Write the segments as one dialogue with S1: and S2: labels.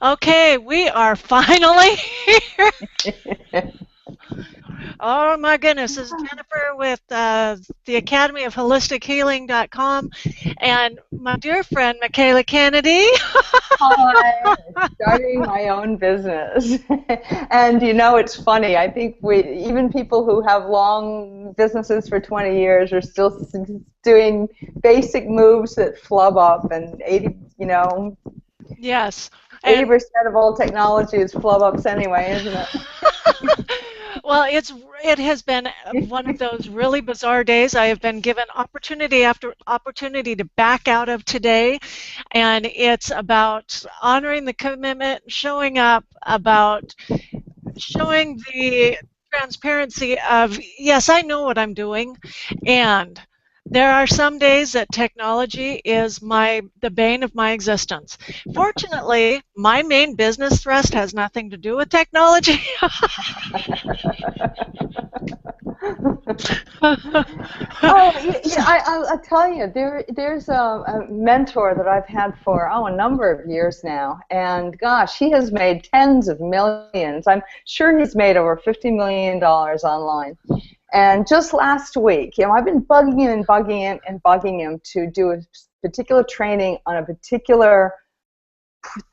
S1: Okay, we are finally here. Oh my goodness, this is Jennifer with the Academy of Holistic Healing.com and my dear friend Michaela Kennedy.
S2: Hi, starting my own business. And it's funny. I think even people who have long businesses for 20 years are still doing basic moves that flub up, and
S1: Yes, and
S2: 80% of all technology is flub ups anyway, isn't it?
S1: well, it has been one of those really bizarre days. I have been given opportunity after opportunity to back out of today, and it's about honoring the commitment, showing up, about showing the transparency of, yes, I know what I'm doing, and there are some days that technology is the bane of my existence. Fortunately, my main business thrust has nothing to do with technology.
S2: Oh, yeah, I'll tell you, there's a mentor that I've had for, a number of years now, and gosh, he has made tens of millions. I'm sure he's made over $50 million online. And just last week, I've been bugging him and bugging him and bugging him to do a particular training on a particular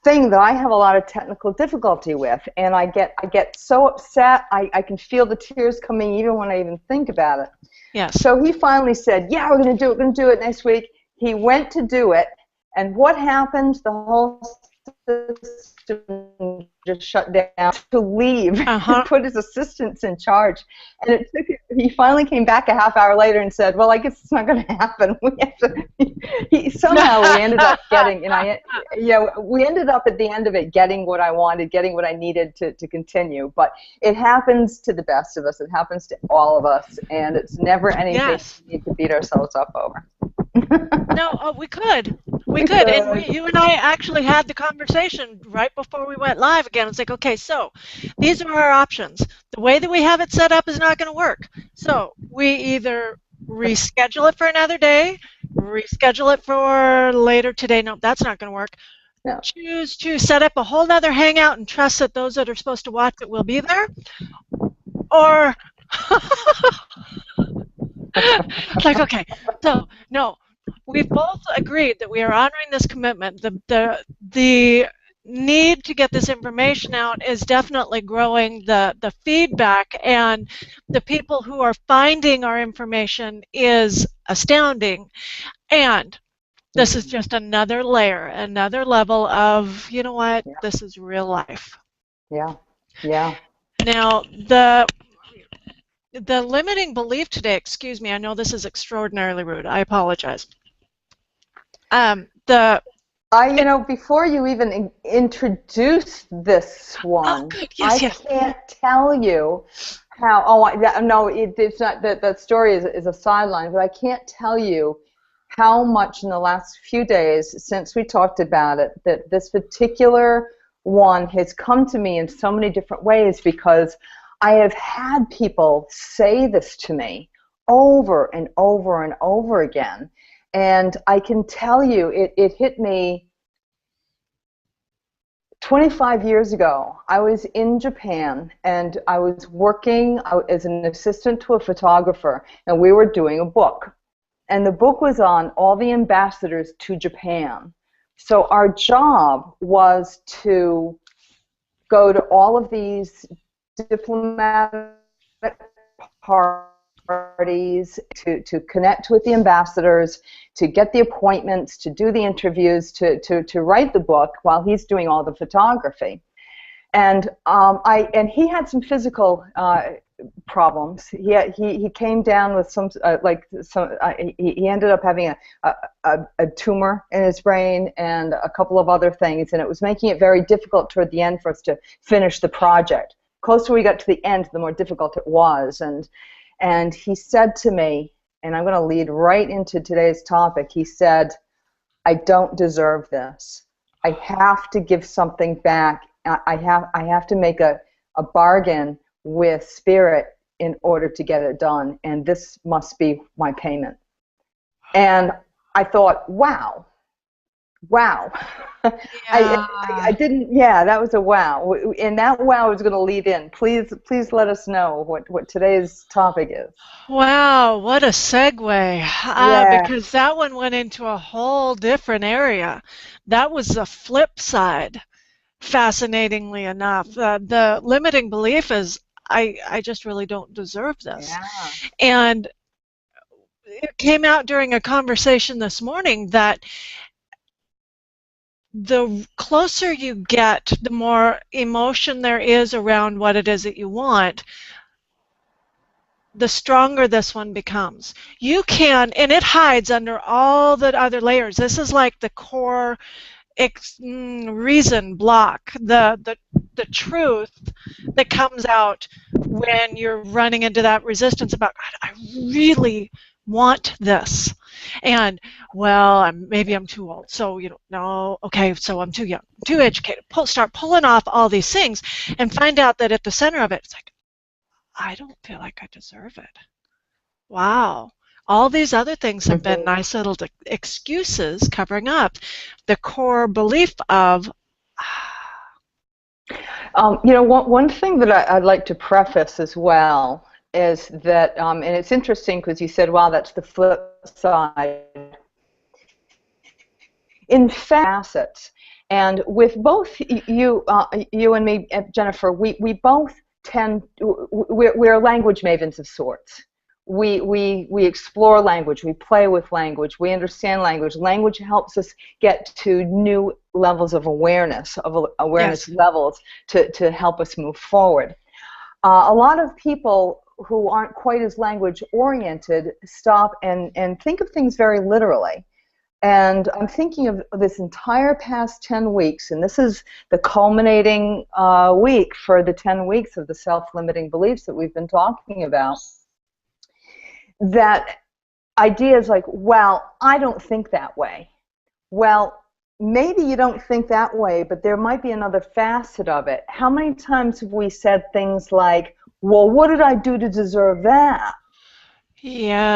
S2: thing that I have a lot of technical difficulty with, and I get so upset. I can feel the tears coming even when I even think about it.
S1: Yes.
S2: So he finally said, yeah, we're going to do it next week. He went to do it, and what happened? The whole system just shut down to leave. Put his assistants in charge, and he finally came back a half hour later and said, well, I guess it's not going to happen. Somehow we ended up getting, we ended up at the end of it getting what I wanted, getting what I needed to continue. But it happens to the best of us. It happens to all of us, and it's never anything we need to beat ourselves up over.
S1: No, we could. We could. And you and I actually had the conversation right before we went live again. It's like, okay, so these are our options. The way that we have it set up is not going to work. So we either reschedule it for another day, reschedule it for later today. No, that's not going to work.
S2: No.
S1: Choose to set up a whole nother hangout and trust that those that are supposed to watch it will be there. Or, like, okay, so, no. We've both agreed that we are honoring this commitment. The need to get this information out is definitely growing. The feedback and the people who are finding our information is astounding. And this is just another layer, another level of, you know what, this is real life.
S2: Yeah, yeah.
S1: Now, the limiting belief today, excuse me, I know this is extraordinarily rude. I apologize.
S2: Before you even introduce this one, I can't tell you how. It's not that story is a sideline, but I can't tell you how much in the last few days since we talked about it that this particular one has come to me in so many different ways, because I have had people say this to me over and over and over again. And I can tell you, it hit me 25 years ago. I was in Japan, and I was working as an assistant to a photographer, and we were doing a book. And the book was on all the ambassadors to Japan. So our job was to go to all of these diplomatic parties, to connect with the ambassadors, to get the appointments, to do the interviews, to write the book while he's doing all the photography. And he had some physical problems. He came down with he ended up having a tumor in his brain and a couple of other things, and it was making it very difficult toward the end for us to finish the project. The closer we got to the end, the more difficult it was. And he said to me, and I'm going to lead right into today's topic, he said, I don't deserve this. I have to give something back. I have to make a bargain with Spirit in order to get it done, and this must be my payment. And I thought, wow, wow. I, I
S1: Yeah.
S2: didn't, yeah, that was a wow. And that wow is going to lead in. Please let us know what today's topic is.
S1: Wow, what a segue.
S2: Yeah.
S1: Because that one went into a whole different area. That was the flip side, fascinatingly enough. The limiting belief is I just really don't deserve this.
S2: Yeah.
S1: And it came out during a conversation this morning that the closer you get, the more emotion there is around what it is that you want, the stronger this one becomes. You can, and it hides under all the other layers. This is like the core reason block, the truth that comes out when you're running into that resistance about, God, I really want this. And, well, maybe I'm too old. So, no, okay, so I'm too young, too educated. Start pulling off all these things and find out that at the center of it, it's like, I don't feel like I deserve it. Wow. All these other things have been
S2: Mhm.
S1: nice little excuses covering up the core belief of,
S2: One thing that I'd like to preface as well is that, and it's interesting because you said, wow, that's the flip side. In facets, and with both you and me, Jennifer, we both we're language mavens of sorts. We explore language, we play with language, we understand language. Language helps us get to new levels of awareness,
S1: yes,
S2: levels to help us move forward. A lot of people who aren't quite as language oriented stop and think of things very literally. And I'm thinking of this entire past 10 weeks, and this is the culminating week for the 10 weeks of the self-limiting beliefs that we've been talking about. That ideas like, well, I don't think that way. Well, maybe you don't think that way, but there might be another facet of it. How many times have we said things like, well, what did I do to deserve that?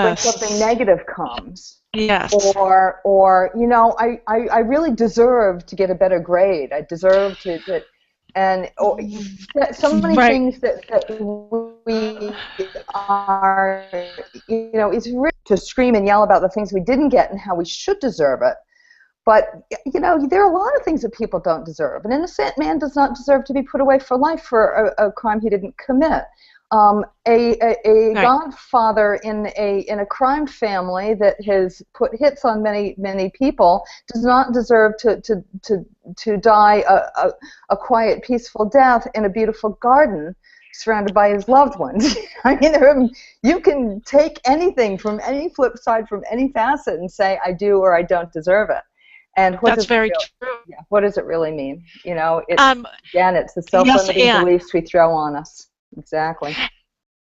S2: When something
S1: yes,
S2: negative comes.
S1: yes,
S2: Or I really deserve to get a better grade. I deserve to and so many
S1: right.
S2: things that we are, it's really to scream and yell about the things we didn't get and how we should deserve it. But, there are a lot of things that people don't deserve. An innocent man does not deserve to be put away for life for a crime he didn't commit. A
S1: Right.
S2: godfather in a crime family that has put hits on many people does not deserve to die a quiet, peaceful death in a beautiful garden surrounded by his loved ones. I mean, you can take anything from any flip side, from any facet, and say I do or I don't deserve it. And
S1: That's very true.
S2: what does it really mean?
S1: Um,
S2: It's the
S1: yes,
S2: self-limiting
S1: and
S2: beliefs we throw on us. Exactly.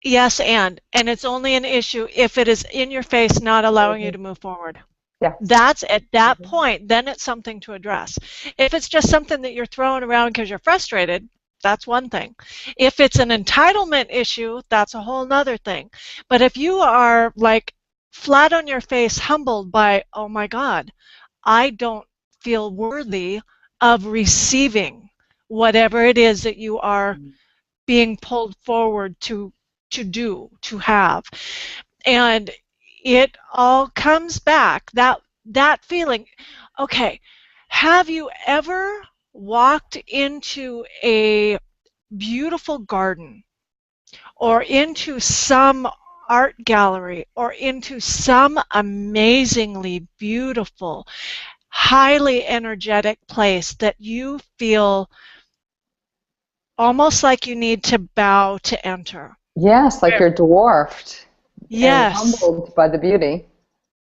S1: yes, and it's only an issue if it is in your face, not allowing you
S2: Mhm.
S1: to move forward.
S2: Yes.
S1: That's at that
S2: Mhm.
S1: point, then it's something to address. If it's just something that you're throwing around because you're frustrated, that's one thing. If it's an entitlement issue, that's a whole nother thing. But if you are like flat on your face, humbled by, oh my God, I don't feel worthy of receiving whatever it is that you are being pulled forward to have. And it all comes back, that feeling. Okay, have you ever walked into a beautiful garden or into some art gallery or into some amazingly beautiful, highly energetic place that you feel almost like you need to bow to enter?
S2: Yes, like
S1: Where?
S2: you're dwarfed and
S1: Yes,
S2: humbled by the beauty.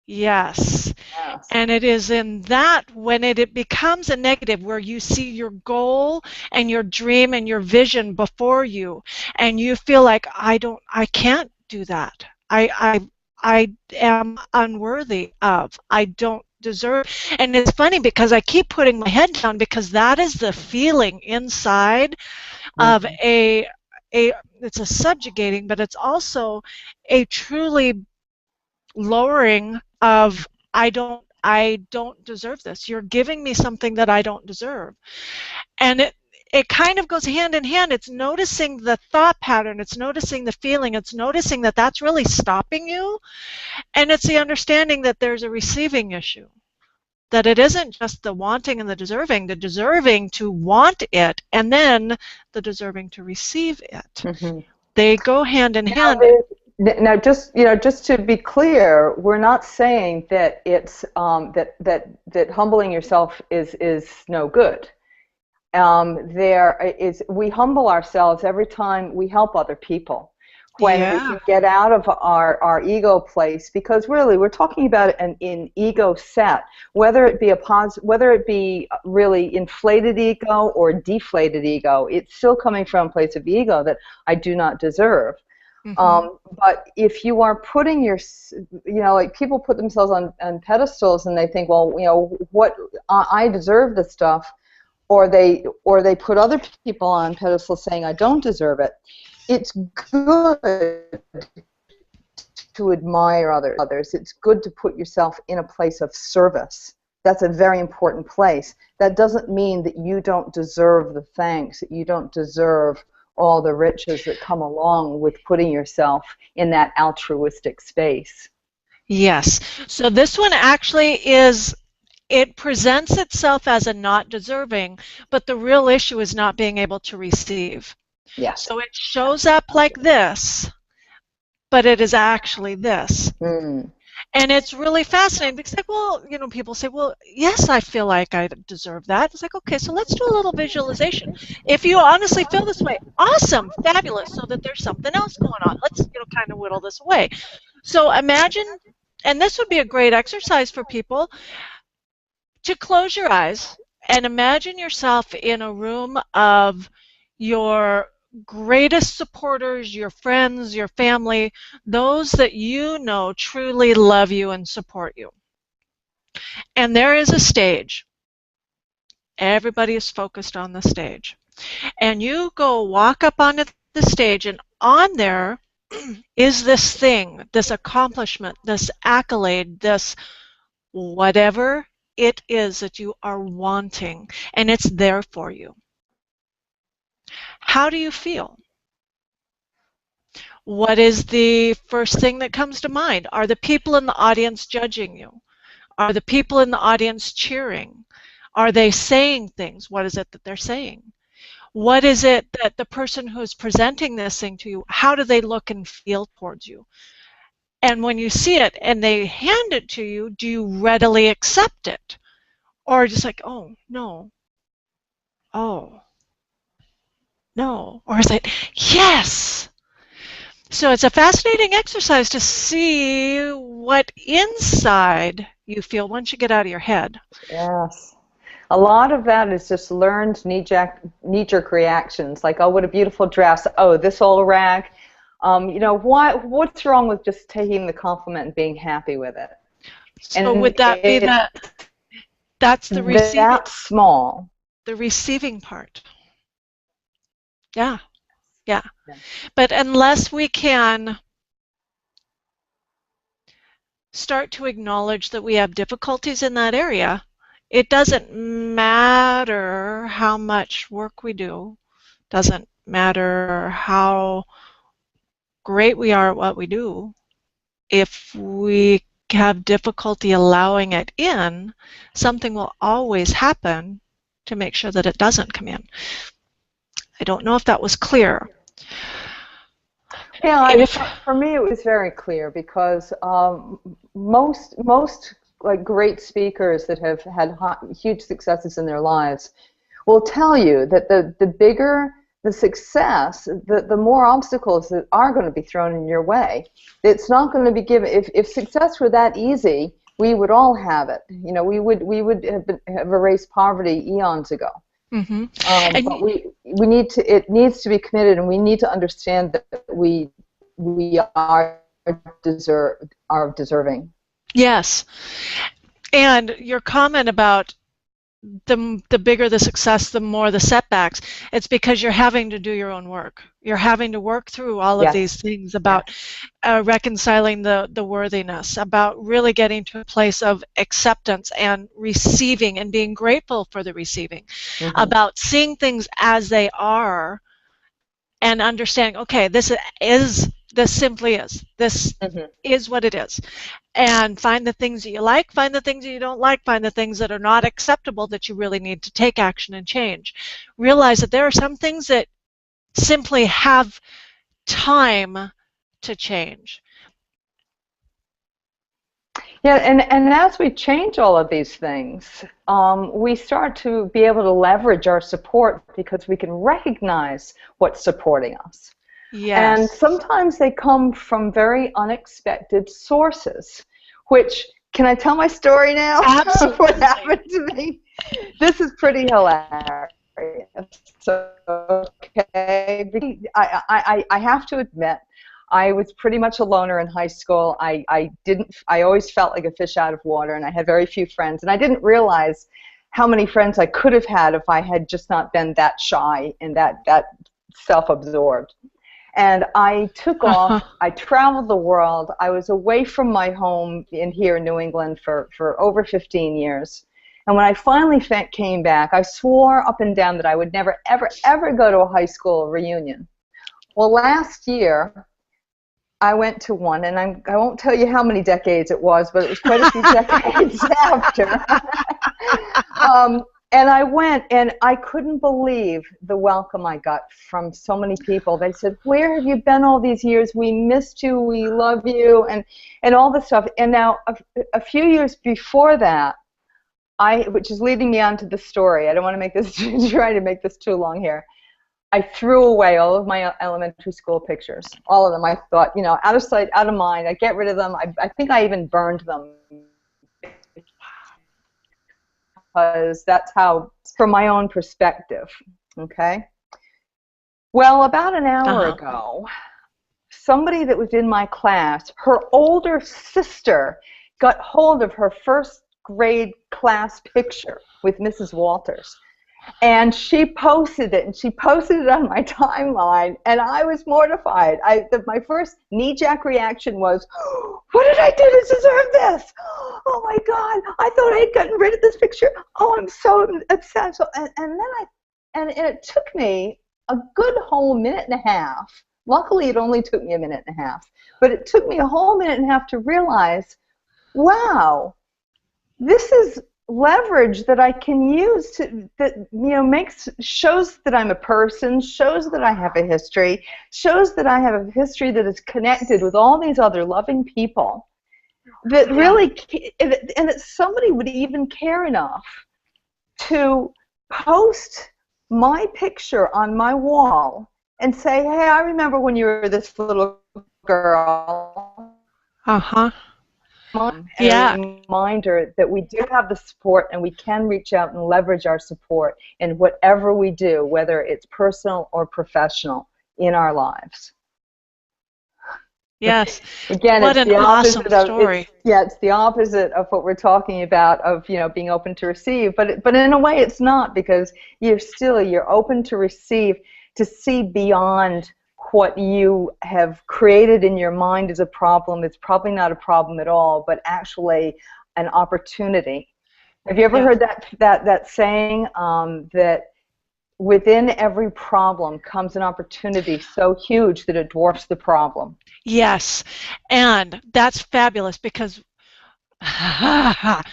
S1: yes.
S2: Yes.
S1: And it is in that when it becomes a negative, where you see your goal and your dream and your vision before you, and you feel like I can't do that. I am unworthy of. I don't deserve. And it's funny because I keep putting my head down because that is the feeling inside of
S2: Mhm.
S1: a it's a subjugating, but it's also a truly lowering of I don't deserve this. You're giving me something that I don't deserve. And it kind of goes hand in hand. It's noticing the thought pattern. It's noticing the feeling. It's noticing that that's really stopping you. And it's the understanding that there's a receiving issue. That it isn't just the wanting and the deserving to want it, and then the deserving to receive it. Mm-hmm. They go hand in hand.
S2: Now, just to be clear, we're not saying that it's that humbling yourself is no good. We humble ourselves every time we help other people. When we get out of our ego place, because really we're talking about an ego set, whether it be really inflated ego or deflated ego, it's still coming from a place of ego that I do not deserve. Mm-hmm. But if you are putting like people put themselves on pedestals and they think, well, what I deserve this stuff, or they put other people on pedestals saying I don't deserve it. It's good to admire others. It's good to put yourself in a place of service. That's a very important place. That doesn't mean that you don't deserve the thanks, that you don't deserve all the riches that come along with putting yourself in that altruistic space.
S1: Yes. So this one actually it presents itself as a not deserving, but the real issue is not being able to receive.
S2: Yes.
S1: So it shows up like this, but it is actually this. Mm. And it's really fascinating because, like, well, people say, well, yes, I feel like I deserve that. It's like, okay, so let's do a little visualization. If you honestly feel this way, awesome, fabulous, so that there's something else going on. Let's, kind of whittle this away. So imagine, and this would be a great exercise for people, to close your eyes and imagine yourself in a room of your greatest supporters, your friends, your family, those that truly love you and support you. And there is a stage. Everybody is focused on the stage. And you go walk up onto the stage, and on there is this thing, this accomplishment, this accolade, this whatever it is that you are wanting, and it's there for you. How do you feel? What is the first thing that comes to mind? Are the people in the audience judging you? Are the people in the audience cheering? Are they saying things? What is it that they're saying? What is it that the person who's presenting this thing to you, how do they look and feel towards you? And when you see it and they hand it to you, do you readily accept it? Or just like, oh, no. Oh. No. Or is it, yes? So it's a fascinating exercise to see what inside you feel once you get out of your head.
S2: Yes. A lot of that is just learned knee-jerk reactions, like, oh, what a beautiful dress. Oh, this old rag. What's wrong with just taking the compliment and being happy with it?
S1: So would that be that's the receiving?
S2: That's small.
S1: The receiving part. Yeah. But unless we can start to acknowledge that we have difficulties in that area, it doesn't matter how much work we do, doesn't matter how great we are at what we do. If we have difficulty allowing it in, something will always happen to make sure that it doesn't come in. I don't know if that was clear.
S2: Yeah, for me it was very clear because most like great speakers that have had huge successes in their lives will tell you that the bigger the success, the more obstacles that are going to be thrown in your way. It's not going to be given. If success were that easy, we would all have it. We would have erased poverty eons ago. Mm-hmm. But we need to. It needs to be committed, and we need to understand that we are deserving.
S1: Yes, and your comment about the bigger the success, the more the setbacks. It's because you're having to do your own work. You're having to work through all of these
S2: Yes.
S1: things about reconciling the worthiness, about really getting to a place of acceptance and receiving and being grateful for the receiving, about seeing things as they are and understanding, okay, this simply is. This is what it is. And find the things that you like, find the things that you don't like, find the things that are not acceptable that you really need to take action and change. Realize that there are some things that simply have time to change.
S2: Yeah, and as we change all of these things, we start to be able to leverage our support because we can recognize what's supporting us.
S1: Yes.
S2: And sometimes they come from very unexpected sources, which, can I tell my story now?
S1: Absolutely.
S2: What happened to me? This is pretty hilarious. So, okay, I have to admit, I was pretty much a loner in high school. I always felt like a fish out of water, and I had very few friends, and I didn't realize how many friends I could have had if I had just not been that shy and that self-absorbed. And I took off. I traveled the world. I was away from my home here in New England for over 15 years. And when I finally came back, I swore up and down that I would never, ever, ever go to a high school reunion. Well, last year, I went to one, and I won't tell you how many decades it was, but it was quite a few decades after. And I went, and I couldn't believe the welcome I got from so many people. They said, "Where have you been all these years? We missed you. We love you," and all this stuff. And now, a few years before that, which is leading me on to the story. I don't want to make this try to make this too long here. I threw away all of my elementary school pictures, all of them. I thought, out of sight, out of mind. I get rid of them. I think I even burned them, because that's how, from my own perspective, okay? Well, about an hour ago, somebody that was in my class, her older sister got hold of her first grade class picture with Mrs. Walters. And she posted it, and she posted it on my timeline, and I was mortified. My first knee-jerk reaction was, what did I do to deserve this? Oh my God, I thought I had gotten rid of this picture. Oh, I'm so upset. So, and it took me a good whole minute and a half. Luckily, it only took me a minute and a half. But it took me a whole minute and a half to realize, wow, this is leverage that I can use shows that I'm a person, shows that I have a history, shows that I have a history that is connected with all these other loving people, that really, and that somebody would even care enough to post my picture on my wall and say, hey, I remember when you were this little girl. And a reminder that we do have the support, and we can reach out and leverage our support in whatever we do, whether it's personal or professional in our lives.
S1: Yes.
S2: Again,
S1: what
S2: it's
S1: an
S2: the
S1: awesome
S2: opposite
S1: story.
S2: it's the opposite of what we're talking about, of being open to receive. But in a way, it's not, because you're open to receive, to see beyond what you have created in your mind as a problem. It's probably not a problem at all, but actually an opportunity. Have you ever heard that saying, that within every problem comes an opportunity so huge that it dwarfs the problem?
S1: Yes, and that's fabulous, because a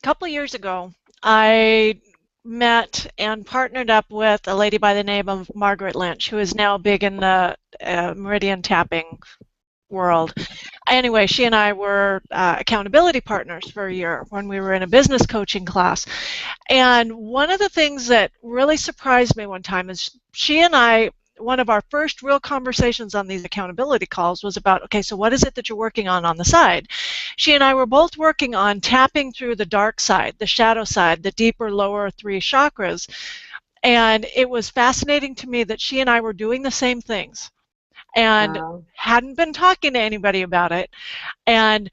S1: couple of years ago, I met and partnered up with a lady by the name of Margaret Lynch, who is now big in the Meridian tapping world. Anyway, she and I were accountability partners for a year when we were in a business coaching class. And one of the things that really surprised me one time is she and I, one of our first real conversations on these accountability calls was about, okay, so what is it that you're working on the side? She and I were both working on tapping through the dark side, the shadow side, the deeper lower 3 chakras. And it was fascinating to me that she and I were doing the same things and hadn't been talking to anybody about it. And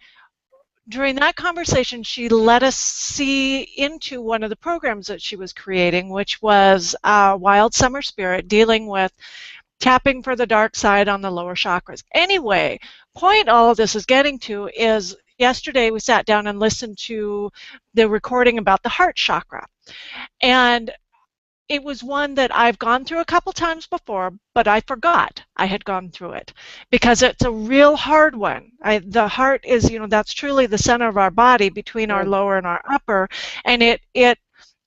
S1: during that conversation, she let us see into one of the programs that she was creating, which was Wild Summer Spirit, dealing with tapping for the dark side on the lower chakras. Anyway, point all of this is getting to is yesterday we sat down and listened to the recording about the heart chakra. And it was one that I've gone through a couple times before, but I forgot I had gone through it because it's a real hard one. The heart is, that's truly the center of our body between our lower and our upper, and it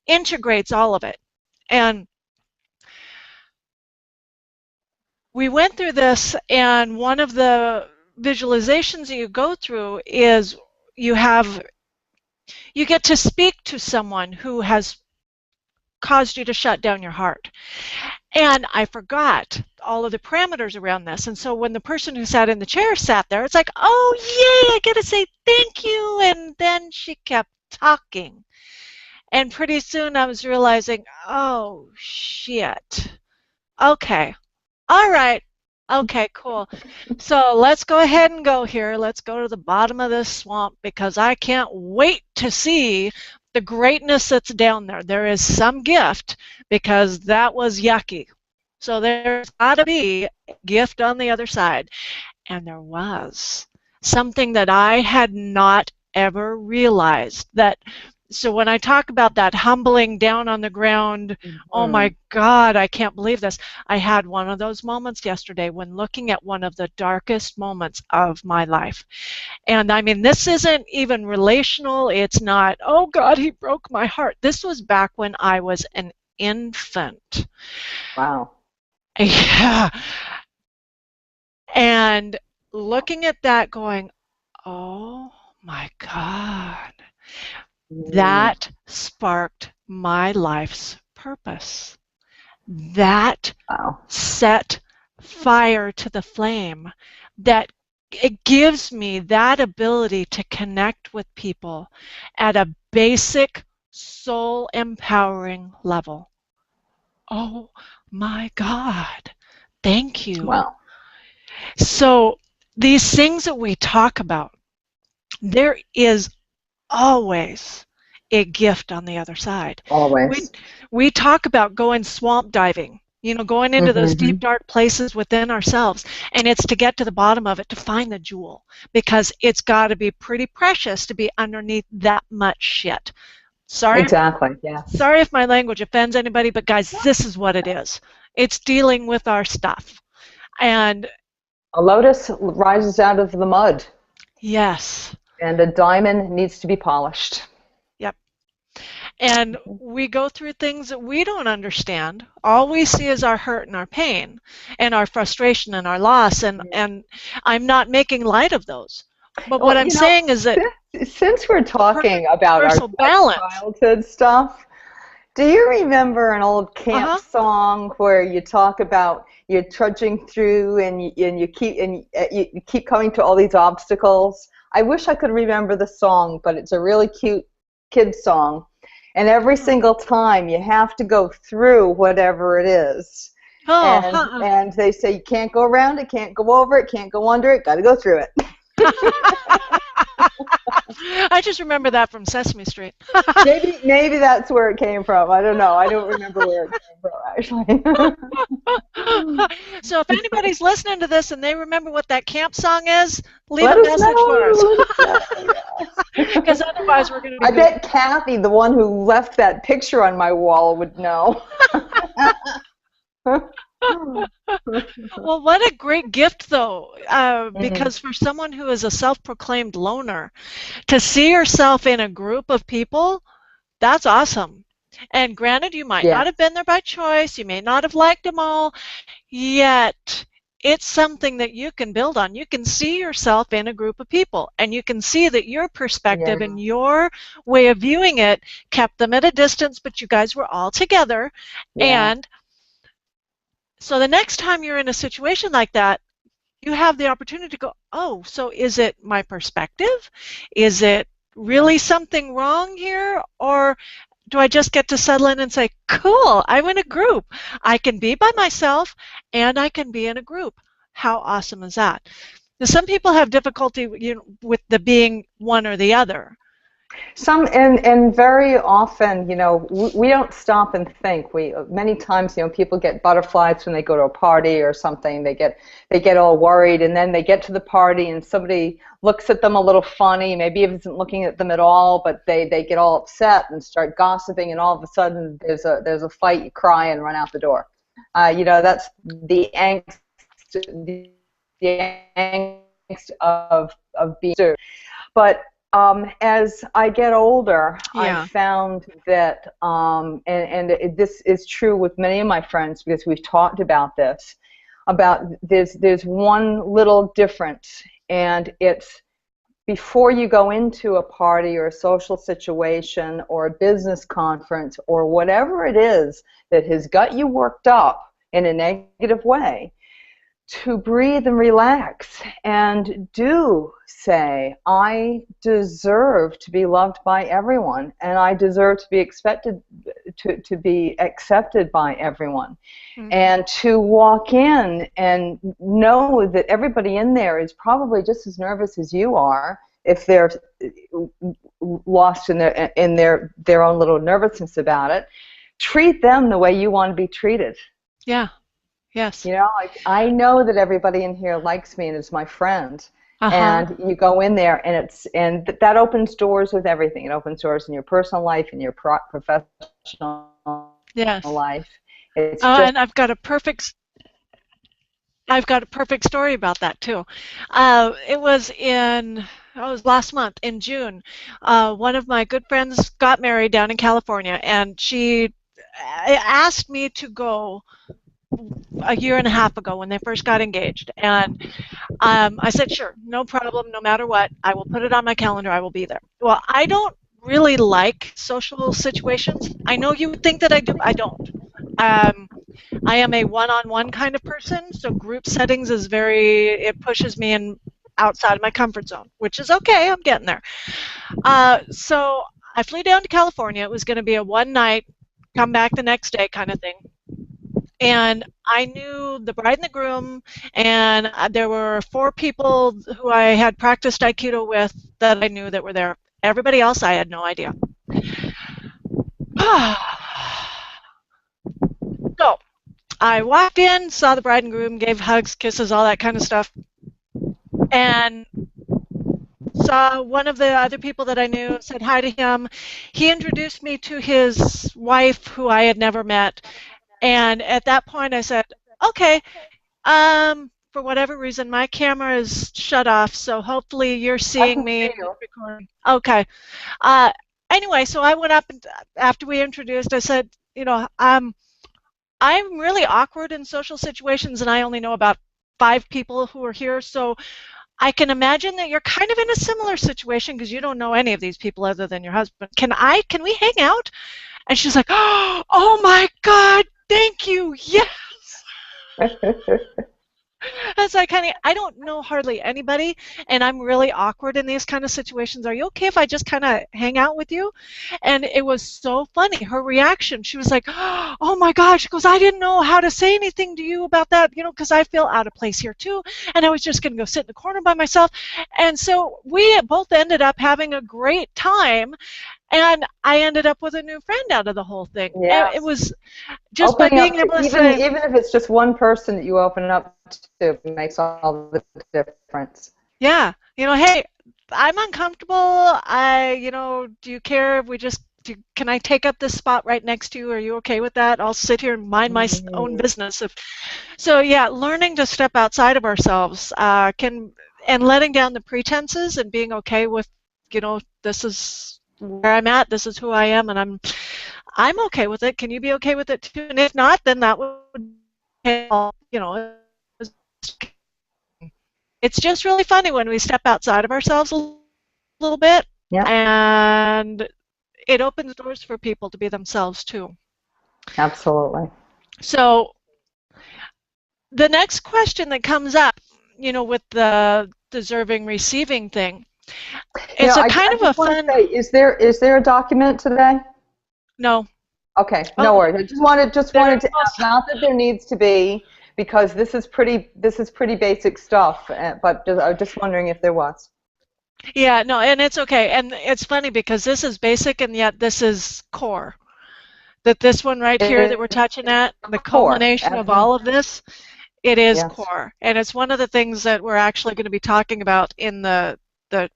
S1: integrates all of it. And we went through this, and one of the visualizations that you go through is you get to speak to someone who has caused you to shut down your heart. And I forgot all of the parameters around this. And so when the person who sat in the chair sat there, it's like, oh, yay, I get to say thank you. And then she kept talking. And pretty soon I was realizing, oh, shit. Okay. All right. Okay, cool. So let's go ahead and go here. Let's go to the bottom of this swamp because I can't wait to see the greatness that's down there. There is some gift because that was yucky. So there's got to be a gift on the other side. And there was something that I had not ever realized. So when I talk about that humbling down on the ground, oh my God, I can't believe this. I had one of those moments yesterday when looking at one of the darkest moments of my life. And I mean, this isn't even relational. It's not, oh God, he broke my heart. This was back when I was an infant.
S2: Wow.
S1: Yeah. And looking at that going, oh my God. That sparked my life's purpose. That set fire to the flame. That it gives me that ability to connect with people at a basic soul empowering level. Oh my God. Thank you.
S2: Wow.
S1: So these things that we talk about, there is always a gift on the other side.
S2: Always.
S1: We talk about going swamp diving, going into those deep, dark places within ourselves, and it's to get to the bottom of it, to find the jewel, because it's got to be pretty precious to be underneath that much shit. Sorry.
S2: Exactly, yeah.
S1: Sorry if my language offends anybody, but guys, this is what it is. It's dealing with our stuff. And
S2: a lotus rises out of the mud.
S1: Yes.
S2: And a diamond needs to be polished.
S1: Yep. And we go through things that we don't understand. All we see is our hurt and our pain and our frustration and our loss. And I'm not making light of those. But what I'm saying is that
S2: since we're talking about our childhood stuff, do you remember an old camp song where you talk about you're trudging through and you keep coming to all these obstacles? I wish I could remember the song, but it's a really cute kid song. And every single time you have to go through whatever it is. And they say you can't go around it, can't go over it, can't go under it, got to go through it.
S1: I just remember that from Sesame Street.
S2: maybe that's where it came from. I don't know. I don't remember where it came from, actually.
S1: So if anybody's listening to this and they remember what that camp song is, leave a message for us. Because otherwise we're going to be...
S2: I bet Kathy, the one who left that picture on my wall, would know.
S1: Well, what a great gift, though, because for someone who is a self-proclaimed loner, to see yourself in a group of people, that's awesome. And granted, you might not have been there by choice, you may not have liked them all, yet it's something that you can build on. You can see yourself in a group of people, and you can see that your perspective and your way of viewing it kept them at a distance, but you guys were all together. And so the next time you're in a situation like that, you have the opportunity to go, oh, so is it my perspective? Is it really something wrong here? Or do I just get to settle in and say, cool, I'm in a group. I can be by myself and I can be in a group. How awesome is that? Some people have difficulty, with the being one or the other.
S2: Some and very often, we don't stop and think. Many times, people get butterflies when they go to a party or something. They get all worried, and then they get to the party and somebody looks at them a little funny. Maybe isn't looking at them at all, but they get all upset and start gossiping, and all of a sudden there's a fight. You cry and run out the door. That's the angst, the angst of being. But as I get older,
S1: Yeah.
S2: I found that, this is true with many of my friends because we've talked about this, there's one little difference, and it's before you go into a party or a social situation or a business conference or whatever it is that has got you worked up in a negative way, to breathe and relax and do say, I deserve to be loved by everyone, and I deserve to be expected to be accepted by everyone. Mm-hmm. And to walk in and know that everybody in there is probably just as nervous as you are if they're lost in their own little nervousness about it. Treat them the way you want to be treated.
S1: Yeah. Yes.
S2: I know that everybody in here likes me and is my friend. Uh-huh. And you go in there, and that opens doors with everything. It opens doors in your personal life, in your professional life.
S1: And I've got a perfect story about that too. It was last month in June. One of my good friends got married down in California, and she asked me to go a year and a half ago when they first got engaged, and I said, sure, no problem, no matter what, I will put it on my calendar, I will be there. Well, I don't really like social situations. I know you would think that I do. I don't. I am a one-on-one kind of person, so group settings it pushes me in outside of my comfort zone, which is okay, I'm getting there. So I flew down to California. It was going to be a one-night, come back the next day kind of thing. And I knew the bride and the groom, and there were 4 people who I had practiced Aikido with that I knew that were there. Everybody else, I had no idea. So I walked in, saw the bride and groom, gave hugs, kisses, all that kind of stuff, and saw one of the other people that I knew, said hi to him. He introduced me to his wife, who I had never met. And at that point, I said, okay, for whatever reason, my camera is shut off, so hopefully you're seeing me. Recording. Okay. Anyway, so I went up, and after we introduced, I said, I'm really awkward in social situations, and I only know about 5 people who are here, so I can imagine that you're kind of in a similar situation because you don't know any of these people other than your husband. Can we hang out? And she's like, oh my God, thank you, yes. It's like, honey, I don't know hardly anybody, and I'm really awkward in these kind of situations. Are you okay if I just kind of hang out with you? And it was so funny, her reaction. She was like, oh my God. She goes, I didn't know how to say anything to you about that, because I feel out of place here too, and I was just going to go sit in the corner by myself. And so we both ended up having a great time, and I ended up with a new friend out of the whole thing. Yes. It was just by being able to say,
S2: even if it's just one person that you open up to, it makes all the difference.
S1: Yeah, hey, I'm uncomfortable. Do you care if we just can I take up this spot right next to you? Are you okay with that? I'll sit here and mind my own business. So yeah, learning to step outside of ourselves and letting down the pretenses and being okay with, this is where I'm at, this is who I am, and I'm okay with it. Can you be okay with it too? And if not, then that would, it's just really funny when we step outside of ourselves a little bit, and it opens doors for people to be themselves too.
S2: Absolutely.
S1: So the next question that comes up, with the deserving receiving thing, it's a kind of a fun.
S2: Say, is there a document today?
S1: No.
S2: Okay, no worries. I just wanted to ask, not that there needs to be, because this is pretty basic stuff. But I was just wondering if there was.
S1: Yeah, no, and it's okay. And it's funny because this is basic and yet this is core. That this one right here that we're touching at, the culmination of all of this, it is core. And it's one of the things that we're actually going to be talking about in the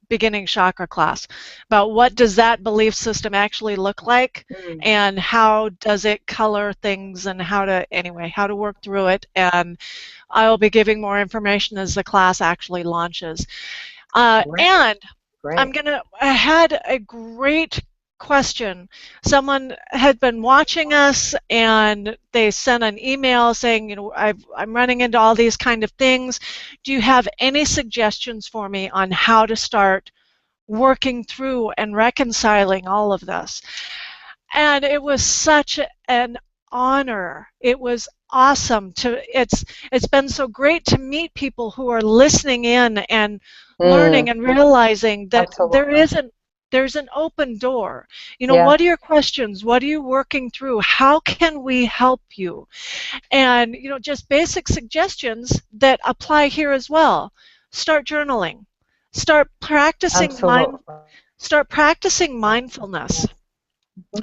S1: beginning chakra class, about what does that belief system actually look like, and how does it color things, and how to work through it. And I will be giving more information as the class actually launches. And I had a great question. Someone had been watching us and they sent an email saying, you know, I'm running into all these kind of things. Do you have any suggestions for me on how to start working through and reconciling all of this? And it was such an honor. It was awesome it's been so great to meet people who are listening in and learning and realizing that there's an open door. You know, what are your questions? What are you working through? How can we help you? And, you know, just basic suggestions that apply here as well. Start journaling. Start practicing mindfulness.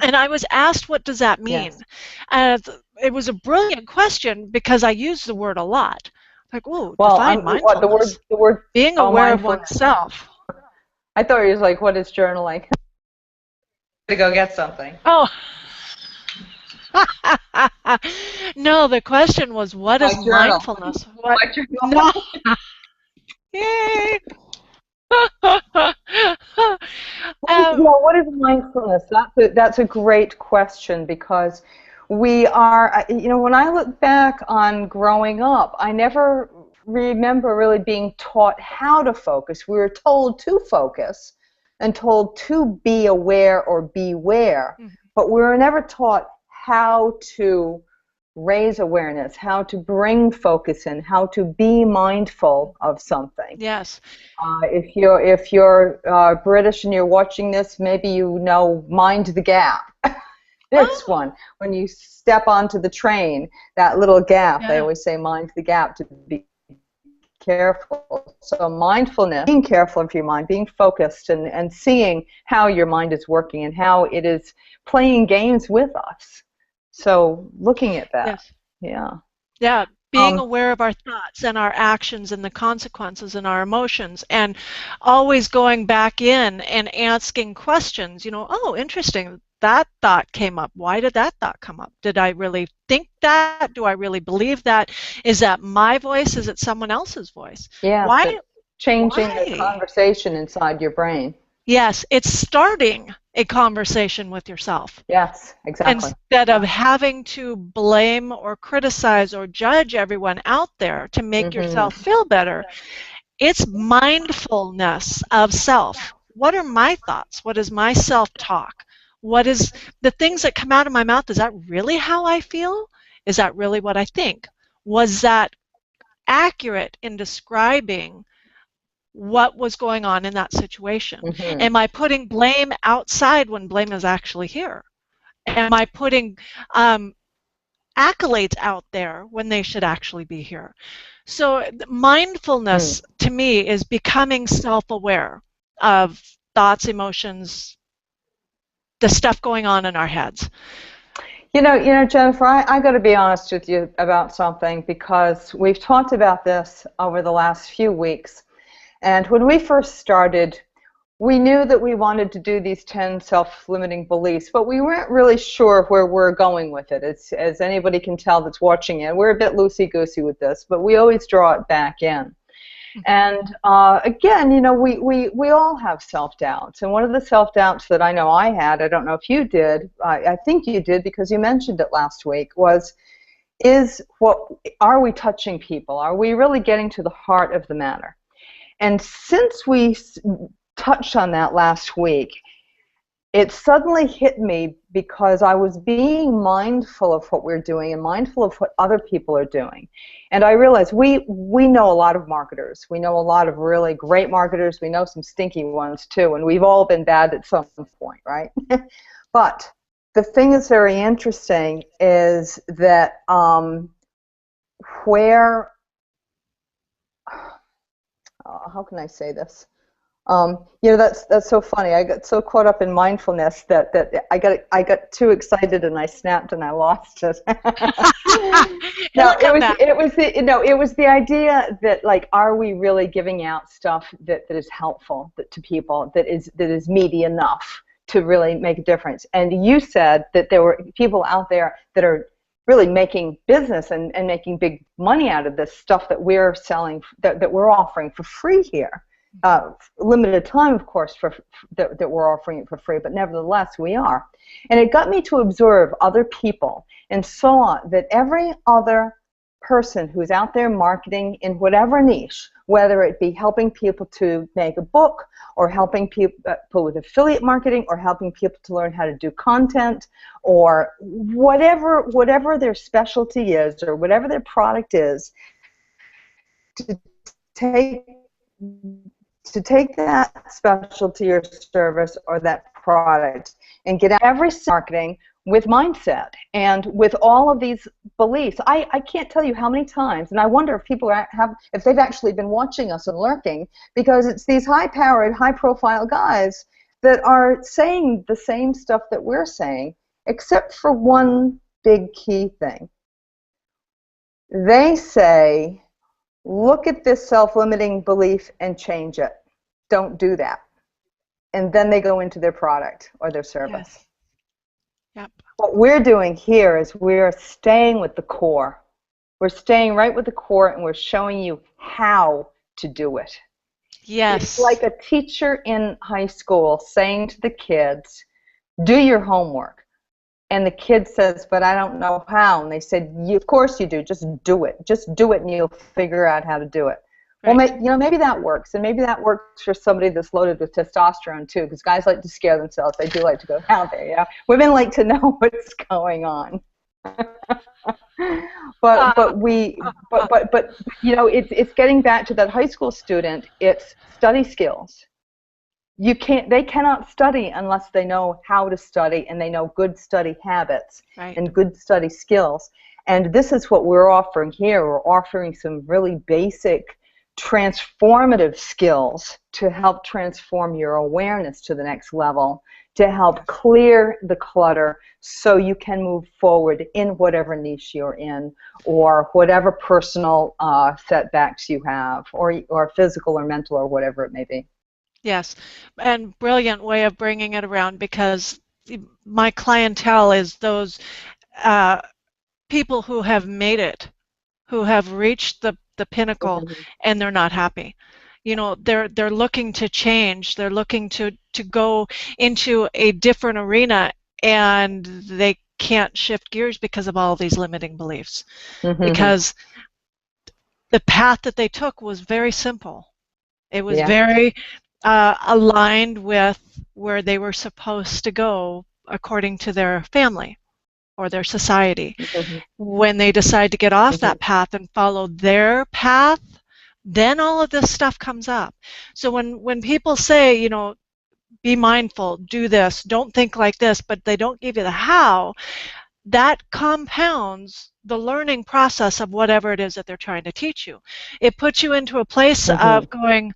S1: And I was asked, what does that mean? It was a brilliant question because I use the word a lot. Like, ooh, define mindfulness.
S2: The word
S1: being aware of oneself.
S2: I thought it was like, what is journaling? To go get something.
S1: Oh. No, the question was, what is mindfulness? What? No. Yay.
S2: What is mindfulness? That's a great question, because we are, you know, when I look back on growing up, I never remember really being taught how to focus. We were told to focus and told to be aware or beware, but we were never taught how to raise awareness, how to bring focus in, how to be mindful of something.
S1: Yes.
S2: If you're British and you're watching this, maybe you know Mind the Gap. This one, when you step onto the train, that little gap, they always say mind the gap, to be careful. So mindfulness, being careful of your mind, being focused, and seeing how your mind is working and how it is playing games with us. So looking at that.
S1: Yeah, being aware of our thoughts and our actions and the consequences and our emotions, and always going back in and asking questions. You know, oh, interesting, that thought came up. Why did that thought come up? Did I really think that? Do I really believe that? Is that my voice? Is it someone else's voice?
S2: Yeah, changing the conversation inside your brain.
S1: Yes, it's starting a conversation with yourself.
S2: Yes, exactly.
S1: Instead of having to blame or criticize or judge everyone out there to make yourself feel better, it's mindfulness of self. What are my thoughts? What is my self-talk? What is the things that come out of my mouth? Is that really how I feel? Is that really what I think? Was that accurate in describing what was going on in that situation? Am I putting blame outside when blame is actually here? Am I putting accolades out there when they should actually be here? So mindfulness to me is becoming self-aware of thoughts, emotions, the stuff going on in our heads.
S2: You know, Jennifer, I got to be honest with you about something, because we've talked about this over the last few weeks. And when we first started, we knew that we wanted to do these 10 self-limiting beliefs, but we weren't really sure where we're going with it. It's, as anybody can tell that's watching it, we're a bit loosey-goosey with this, but we always draw it back in. And again, you know, we all have self-doubts. And one of the self-doubts that I know I had, I don't know if you did, I think you did because you mentioned it last week, are we touching people? Are we really getting to the heart of the matter? And since we touched on that last week, it suddenly hit me, because I was being mindful of what we're doing and mindful of what other people are doing. And I realized we know a lot of marketers. We know a lot of really great marketers. We know some stinky ones too, and we've all been bad at some point, right? But the thing that's very interesting is that where, how can I say this? That's so funny. I got so caught up in mindfulness that I got too excited and I snapped and I lost it. No, it was the idea that, like, are we really giving out stuff that is helpful to people, that is meaty enough to really make a difference? And you said that there were people out there that are really making business and making big money out of this stuff that we're selling, that we're offering for free here. Limited time, of course, that we're offering it for free, but nevertheless we are. And it got me to observe other people and saw that every other person who's out there marketing in whatever niche, whether it be helping people to make a book, or helping people with affiliate marketing, or helping people to learn how to do content, or whatever their specialty is, or whatever their product is, to take that specialty or service or that product and get out every marketing with mindset and with all of these beliefs. I can't tell you how many times, and I wonder if people if they've actually been watching us and lurking, because it's these high-powered, high-profile guys that are saying the same stuff that we're saying, except for one big key thing. They say, look at this self-limiting belief and change it. Don't do that. And then they go into their product or their service.
S1: Yes. Yep.
S2: What we're doing here is we're staying with the core. We're staying right with the core, and we're showing you how to do it.
S1: Yes.
S2: It's like a teacher in high school saying to the kids, do your homework. And the kid says, but I don't know how. And they said, of course you do. Just do it. Just do it, and you'll figure out how to do it. Right. Well, maybe that works, and maybe that works for somebody that's loaded with testosterone too, because guys like to scare themselves. They do like to go out there. Yeah, women like to know what's going on. but it's getting back to that high school student. It's study skills. They cannot study unless they know how to study, and they know good study habits. Right. And good study skills. And this is what we're offering here. We're offering some really basic transformative skills to help transform your awareness to the next level, to help clear the clutter so you can move forward in whatever niche you're in, or whatever personal setbacks you have, or physical or mental or whatever it may be.
S1: Yes, and brilliant way of bringing it around, because my clientele is those people who have made it, who have reached the pinnacle, and they're not happy. They're looking to change. They're looking to go into a different arena, and they can't shift gears because of all these limiting beliefs. Because the path that they took was very simple. It was very aligned with where they were supposed to go according to their family or their society. When they decide to get off that path and follow their path, then all of this stuff comes up. So when people say, be mindful, do this, don't think like this, but they don't give you the how, that compounds the learning process of whatever it is that they're trying to teach you. It puts you into a place of going,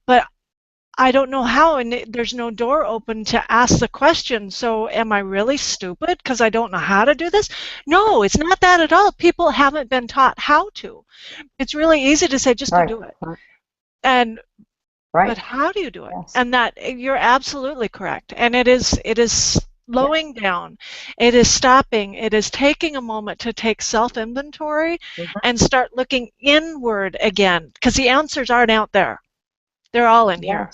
S1: but I don't know how, and there's no door open to ask the question, so am I really stupid because I don't know how to do this? No, it's not that at all. People haven't been taught how to. It's really easy to say, just do it. And but how do you do it? Yes. And that, you're absolutely correct. And it is slowing down. It is stopping. It is taking a moment to take self-inventory and start looking inward again, because the answers aren't out there. They're all in here.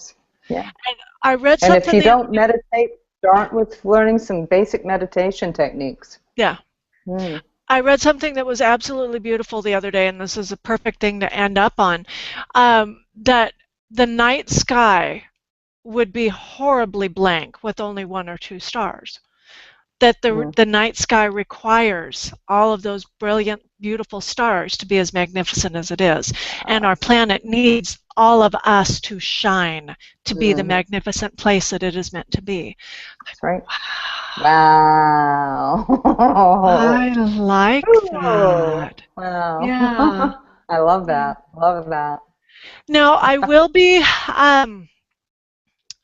S1: Yeah. And I read something.
S2: And if you don't meditate, start with learning some basic meditation techniques.
S1: Yeah. I read something that was absolutely beautiful the other day, and this is a perfect thing to end up on, that the night sky would be horribly blank with only 1 or 2 stars. That the night sky requires all of those brilliant, beautiful stars to be as magnificent as it is. And our planet needs all of us to shine, to be the magnificent place that it is meant to be.
S2: That's right. Wow.
S1: I like that.
S2: Wow.
S1: Yeah.
S2: I love that. Love that.
S1: Now, I will be, I'm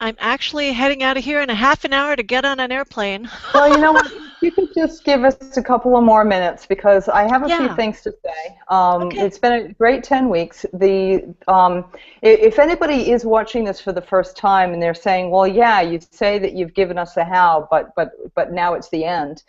S1: actually heading out of here in a half an hour to get on an airplane.
S2: Well, you know what? You could just give us a couple of more minutes because I have a few
S1: Yeah.
S2: things to say.
S1: Okay.
S2: It's been a great 10 weeks. If anybody is watching this for the first time and they're saying, well, yeah, you say that you've given us the how, but now it's the end.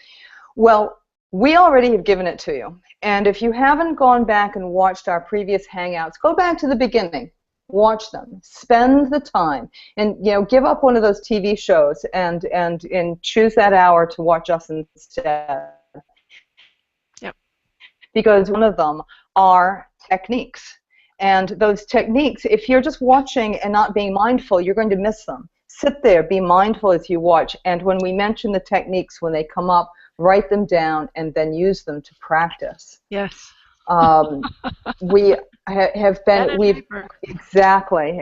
S2: Well, we already have given it to you. And if you haven't gone back and watched our previous Hangouts, go back to the beginning. Watch them. Spend the time. And, give up one of those TV shows and choose that hour to watch us instead.
S1: Yep.
S2: Because one of them are techniques. And those techniques, if you're just watching and not being mindful, you're going to miss them. Sit there, be mindful as you watch. And when we mention the techniques, when they come up, write them down and then use them to practice.
S1: Yes.
S2: We have been,
S1: Pen and
S2: we've,
S1: paper.
S2: exactly.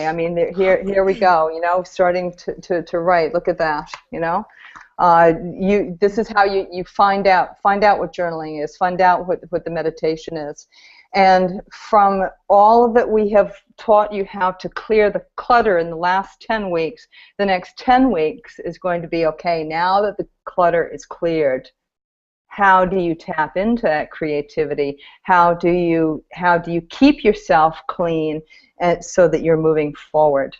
S2: I mean, here we go, starting to write. Look at that, this is how you find out what journaling is, find out what the meditation is. And from all that we have taught you how to clear the clutter in the last 10 weeks, the next 10 weeks is going to be, okay, now that the clutter is cleared, how do you tap into that creativity? How do you keep yourself clean so that you're moving forward?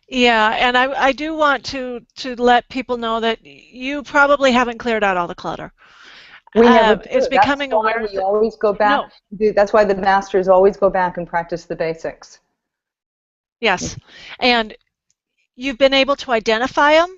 S1: Yeah, and I do want to let people know that you probably haven't cleared out all the clutter.
S2: We never do.
S1: It's becoming
S2: That's why
S1: aware
S2: we always go back.
S1: No.
S2: That's why the masters always go back and practice the basics.
S1: Yes, and you've been able to identify them.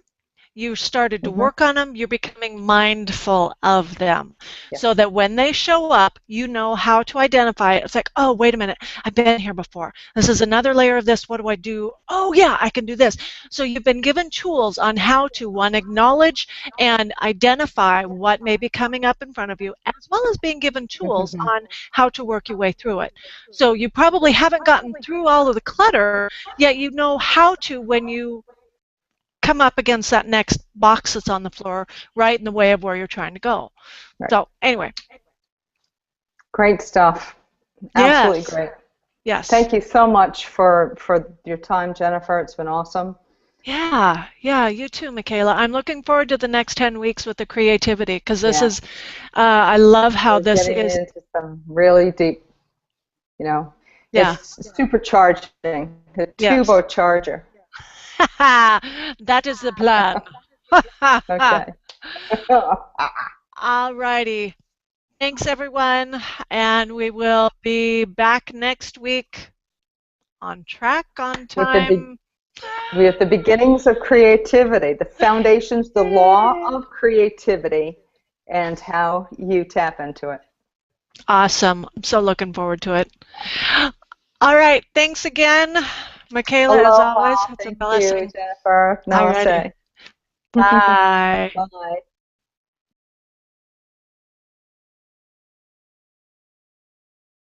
S1: You started to work on them, you're becoming mindful of them.
S2: Yes.
S1: So that when they show up, you know how to identify it. It's like, oh, wait a minute, I've been here before. This is another layer of this. What do I do? Oh, yeah, I can do this. So you've been given tools on how to, one, acknowledge and identify what may be coming up in front of you, as well as being given tools on how to work your way through it. So you probably haven't gotten through all of the clutter, yet you know how to, when you come up against that next box that's on the floor, right in the way of where you're trying to go. Right. So anyway.
S2: Great stuff. Absolutely great.
S1: Yes.
S2: Thank you so much for your time, Jennifer. It's been awesome.
S1: Yeah, you too, Michaela. I'm looking forward to the next 10 weeks with the creativity, because this is, I love how this is.
S2: Getting into some really deep, it's supercharging, a turbocharger.
S1: That is the plan.
S2: Okay.
S1: All righty. Thanks, everyone. And we will be back next week on track, on time.
S2: With the beginnings of creativity, the foundations, the law of creativity, and how you tap into it.
S1: Awesome. I'm so looking forward to it. All right. Thanks again. Michaela, as always, it's a blessing.
S2: Thank you, Jennifer. Namaste.
S1: Bye.
S2: Bye.